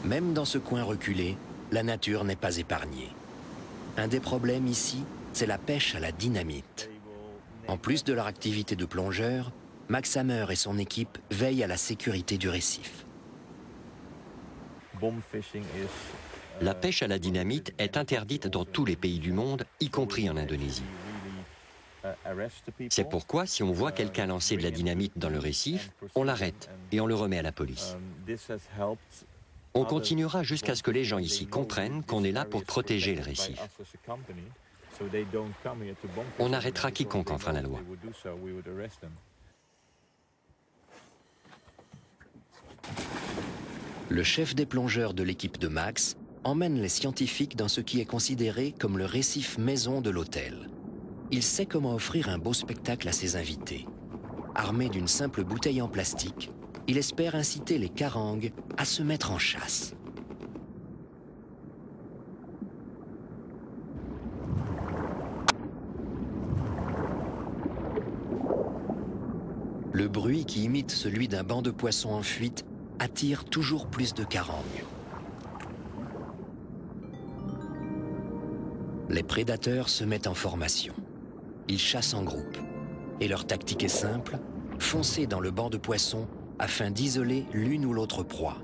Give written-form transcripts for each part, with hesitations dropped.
Même dans ce coin reculé, la nature n'est pas épargnée. Un des problèmes ici, c'est la pêche à la dynamite. En plus de leur activité de plongeur, Max Hammer et son équipe veillent à la sécurité du récif. La pêche à la dynamite est interdite dans tous les pays du monde, y compris en Indonésie. C'est pourquoi, si on voit quelqu'un lancer de la dynamite dans le récif, on l'arrête et on le remet à la police. On continuera jusqu'à ce que les gens ici comprennent qu'on est là pour protéger le récif. On arrêtera quiconque enfreint la loi. Le chef des plongeurs de l'équipe de Max emmène les scientifiques dans ce qui est considéré comme le récif maison de l'hôtel. Il sait comment offrir un beau spectacle à ses invités. Armé d'une simple bouteille en plastique, il espère inciter les carangues à se mettre en chasse. Le bruit qui imite celui d'un banc de poissons en fuite attire toujours plus de carangues. Les prédateurs se mettent en formation. Ils chassent en groupe. Et leur tactique est simple, foncer dans le banc de poissons afin d'isoler l'une ou l'autre proie.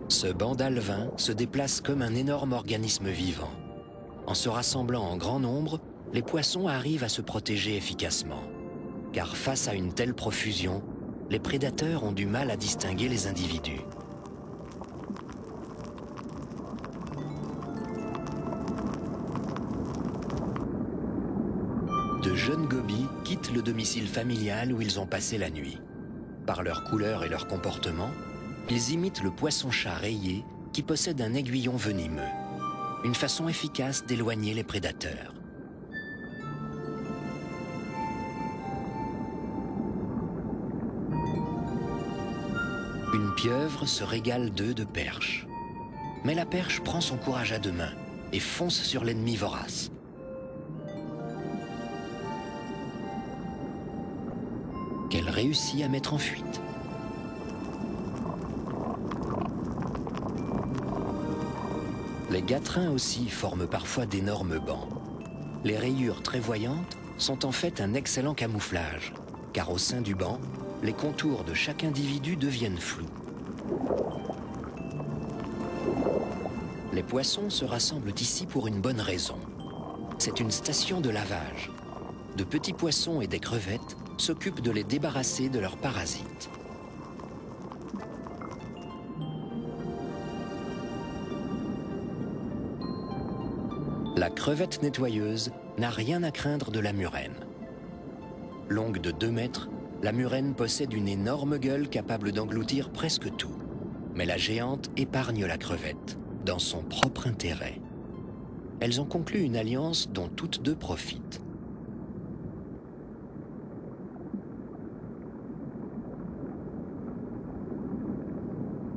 Ce banc d'alevins se déplace comme un énorme organisme vivant. En se rassemblant en grand nombre, les poissons arrivent à se protéger efficacement. Car face à une telle profusion, les prédateurs ont du mal à distinguer les individus. De jeunes gobies quittent le domicile familial où ils ont passé la nuit. Par leur couleur et leur comportement, ils imitent le poisson-chat rayé qui possède un aiguillon venimeux. Une façon efficace d'éloigner les prédateurs. Une pieuvre se régale d'œufs de perche. Mais la perche prend son courage à deux mains et fonce sur l'ennemi vorace. Qu'elle réussit à mettre en fuite. Les gatrins aussi forment parfois d'énormes bancs. Les rayures très voyantes sont en fait un excellent camouflage, car au sein du banc, les contours de chaque individu deviennent flous. Les poissons se rassemblent ici pour une bonne raison. C'est une station de lavage. De petits poissons et des crevettes s'occupent de les débarrasser de leurs parasites. La crevette nettoyeuse n'a rien à craindre de la murène. Longue de 2 mètres, la murène possède une énorme gueule capable d'engloutir presque tout. Mais la géante épargne la crevette, dans son propre intérêt. Elles ont conclu une alliance dont toutes deux profitent.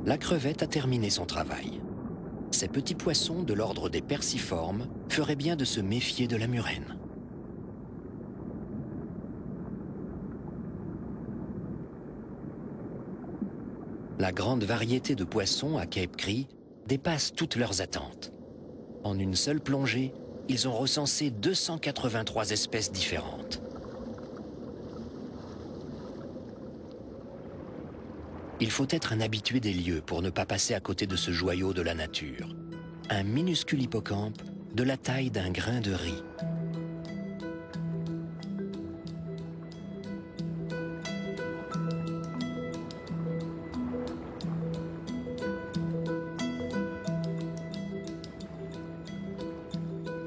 La crevette a terminé son travail. Ces petits poissons de l'ordre des perciformes feraient bien de se méfier de la murène. La grande variété de poissons à Cape Cree dépasse toutes leurs attentes. En une seule plongée, ils ont recensé 283 espèces différentes. Il faut être un habitué des lieux pour ne pas passer à côté de ce joyau de la nature. Un minuscule hippocampe de la taille d'un grain de riz.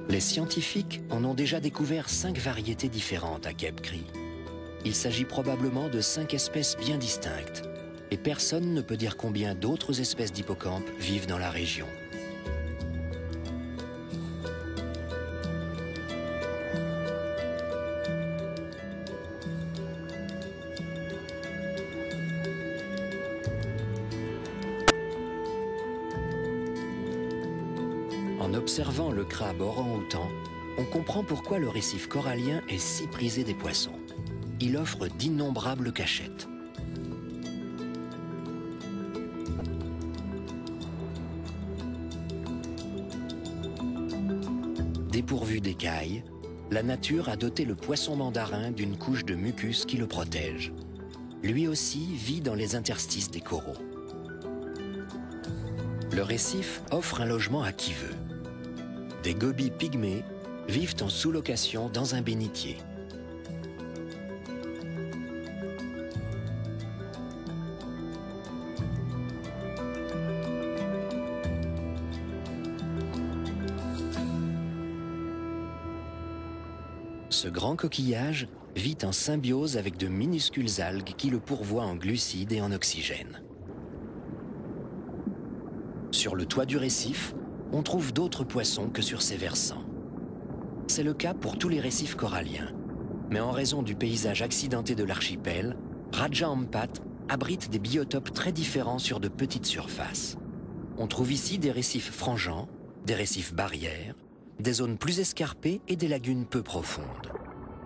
Les scientifiques en ont déjà découvert 5 variétés différentes à Cape Cree. Il s'agit probablement de 5 espèces bien distinctes. Et personne ne peut dire combien d'autres espèces d'hippocampes vivent dans la région. En observant le crabe orang-outan, on comprend pourquoi le récif corallien est si prisé des poissons. Il offre d'innombrables cachettes. Dépourvu d'écailles, la nature a doté le poisson mandarin d'une couche de mucus qui le protège. Lui aussi vit dans les interstices des coraux. Le récif offre un logement à qui veut. Des gobies pygmées vivent en sous-location dans un bénitier. Ce grand coquillage vit en symbiose avec de minuscules algues qui le pourvoient en glucides et en oxygène. Sur le toit du récif, on trouve d'autres poissons que sur ses versants. C'est le cas pour tous les récifs coralliens. Mais en raison du paysage accidenté de l'archipel, Raja Ampat abrite des biotopes très différents sur de petites surfaces. On trouve ici des récifs frangeants, des récifs barrières, des zones plus escarpées et des lagunes peu profondes.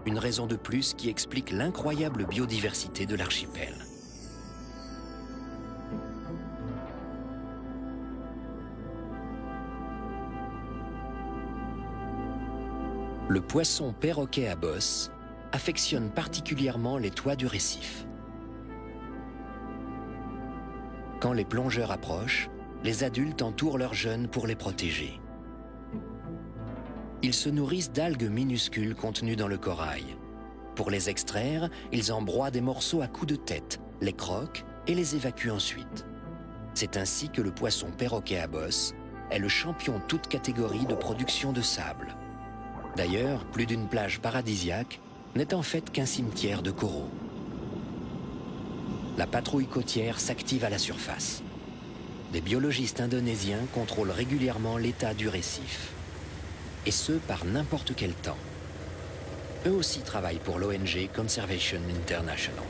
Une raison de plus qui explique l'incroyable biodiversité de l'archipel. Le poisson perroquet à bosse affectionne particulièrement les toits du récif. Quand les plongeurs approchent, les adultes entourent leurs jeunes pour les protéger. Ils se nourrissent d'algues minuscules contenues dans le corail. Pour les extraire, ils en broient des morceaux à coups de tête, les croquent et les évacuent ensuite. C'est ainsi que le poisson perroquet à bosse est le champion toute catégorie de production de sable. D'ailleurs, plus d'une plage paradisiaque n'est en fait qu'un cimetière de coraux. La patrouille côtière s'active à la surface. Des biologistes indonésiens contrôlent régulièrement l'état du récif. Et ce, par n'importe quel temps. Eux aussi travaillent pour l'ONG Conservation International.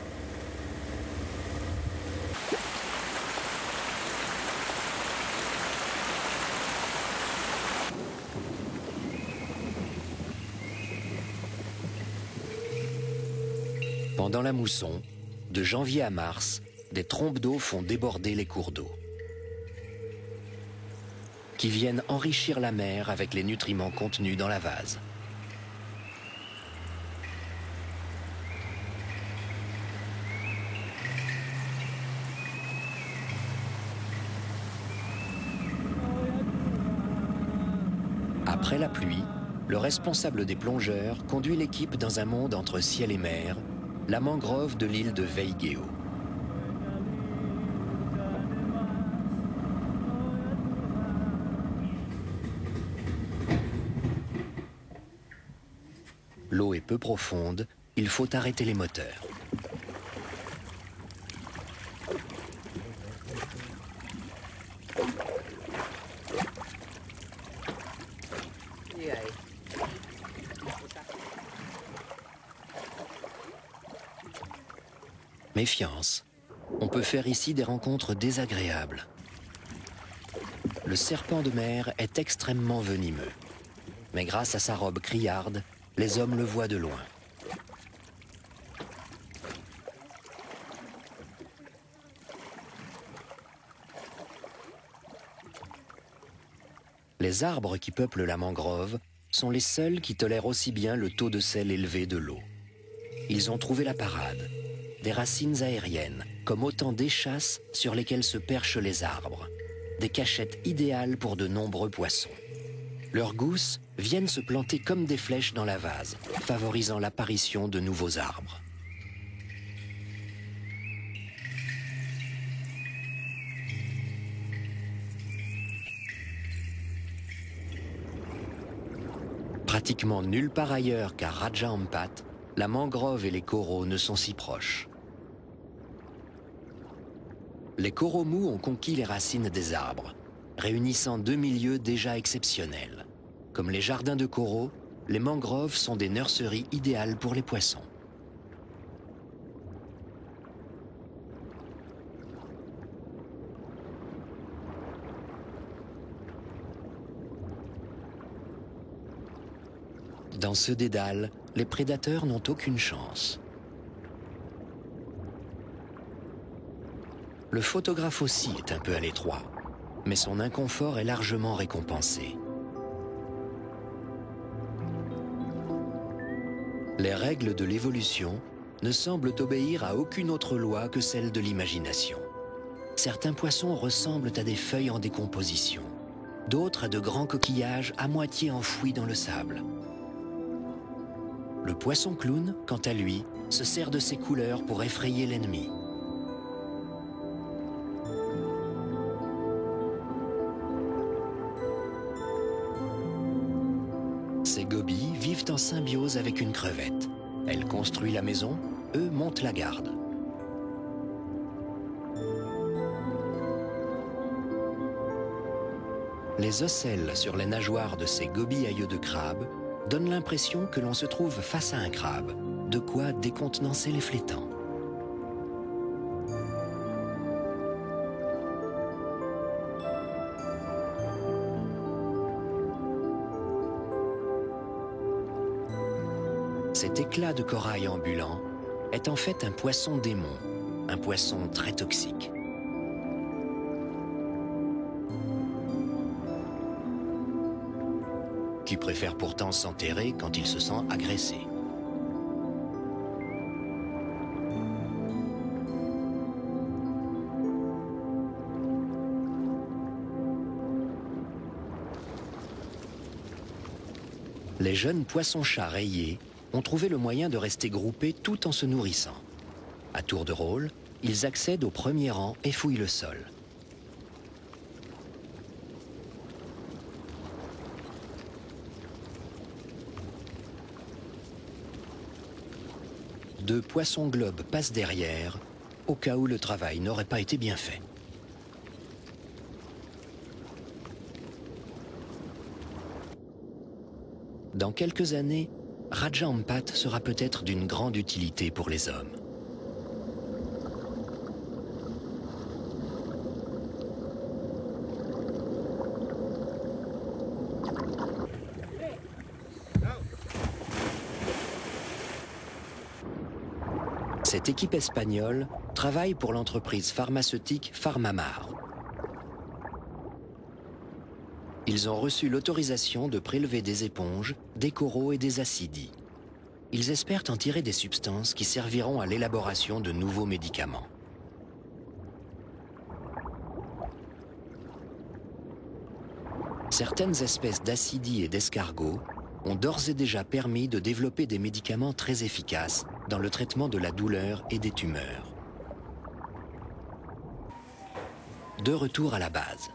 Pendant la mousson, de janvier à mars, des trompes d'eau font déborder les cours d'eau, qui viennent enrichir la mer avec les nutriments contenus dans la vase. Après la pluie, le responsable des plongeurs conduit l'équipe dans un monde entre ciel et mer, la mangrove de l'île de Veigeo. L'eau est peu profonde, il faut arrêter les moteurs. Méfiance, on peut faire ici des rencontres désagréables. Le serpent de mer est extrêmement venimeux, mais grâce à sa robe criarde, les hommes le voient de loin. Les arbres qui peuplent la mangrove sont les seuls qui tolèrent aussi bien le taux de sel élevé de l'eau. Ils ont trouvé la parade, des racines aériennes, comme autant d'échasses sur lesquelles se perchent les arbres, des cachettes idéales pour de nombreux poissons. Leurs gousses viennent se planter comme des flèches dans la vase, favorisant l'apparition de nouveaux arbres. Pratiquement nulle part ailleurs qu'à Raja Ampat, la mangrove et les coraux ne sont si proches. Les coraux mous ont conquis les racines des arbres, réunissant deux milieux déjà exceptionnels. Comme les jardins de coraux, les mangroves sont des nurseries idéales pour les poissons. Dans ce dédale, les prédateurs n'ont aucune chance. Le photographe aussi est un peu à l'étroit, mais son inconfort est largement récompensé. Les règles de l'évolution ne semblent obéir à aucune autre loi que celle de l'imagination. Certains poissons ressemblent à des feuilles en décomposition, d'autres à de grands coquillages à moitié enfouis dans le sable. Le poisson clown, quant à lui, se sert de ses couleurs pour effrayer l'ennemi. Ces gobies vivent en symbiose avec une crevette. Elle construit la maison, eux montent la garde. Les ocelles sur les nageoires de ces gobies à yeux de crabe donnent l'impression que l'on se trouve face à un crabe, de quoi décontenancer les flétans. Cet éclat de corail ambulant est en fait un poisson démon, un poisson très toxique. Qui préfère pourtant s'enterrer quand il se sent agressé. Les jeunes poissons-chats rayés ont trouvé le moyen de rester groupés tout en se nourrissant. À tour de rôle, ils accèdent au premier rang et fouillent le sol. Deux poissons-globes passent derrière, au cas où le travail n'aurait pas été bien fait. Dans quelques années, Raja Ampat sera peut-être d'une grande utilité pour les hommes. Cette équipe espagnole travaille pour l'entreprise pharmaceutique PharmaMar. Ils ont reçu l'autorisation de prélever des éponges, des coraux et des acidies. Ils espèrent en tirer des substances qui serviront à l'élaboration de nouveaux médicaments. Certaines espèces d'acidies et d'escargots ont d'ores et déjà permis de développer des médicaments très efficaces dans le traitement de la douleur et des tumeurs. De retour à la base.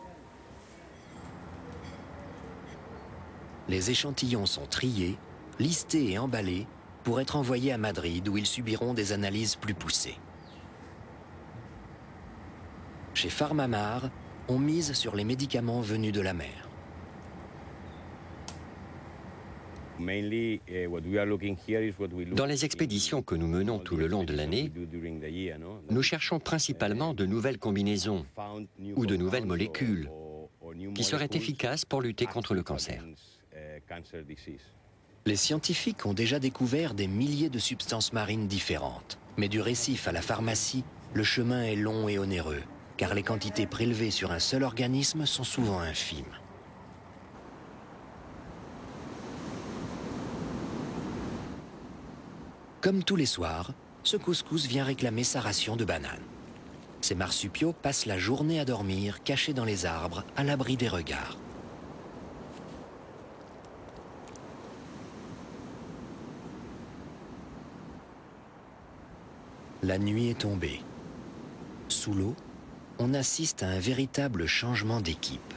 Les échantillons sont triés, listés et emballés pour être envoyés à Madrid où ils subiront des analyses plus poussées. Chez PharmaMar, on mise sur les médicaments venus de la mer. Dans les expéditions que nous menons tout le long de l'année, nous cherchons principalement de nouvelles combinaisons ou de nouvelles molécules qui seraient efficaces pour lutter contre le cancer. Les scientifiques ont déjà découvert des milliers de substances marines différentes. Mais du récif à la pharmacie, le chemin est long et onéreux, car les quantités prélevées sur un seul organisme sont souvent infimes. Comme tous les soirs, ce couscous vient réclamer sa ration de bananes. Ces marsupiaux passent la journée à dormir, cachés dans les arbres, à l'abri des regards. La nuit est tombée. Sous l'eau, on assiste à un véritable changement d'équipe.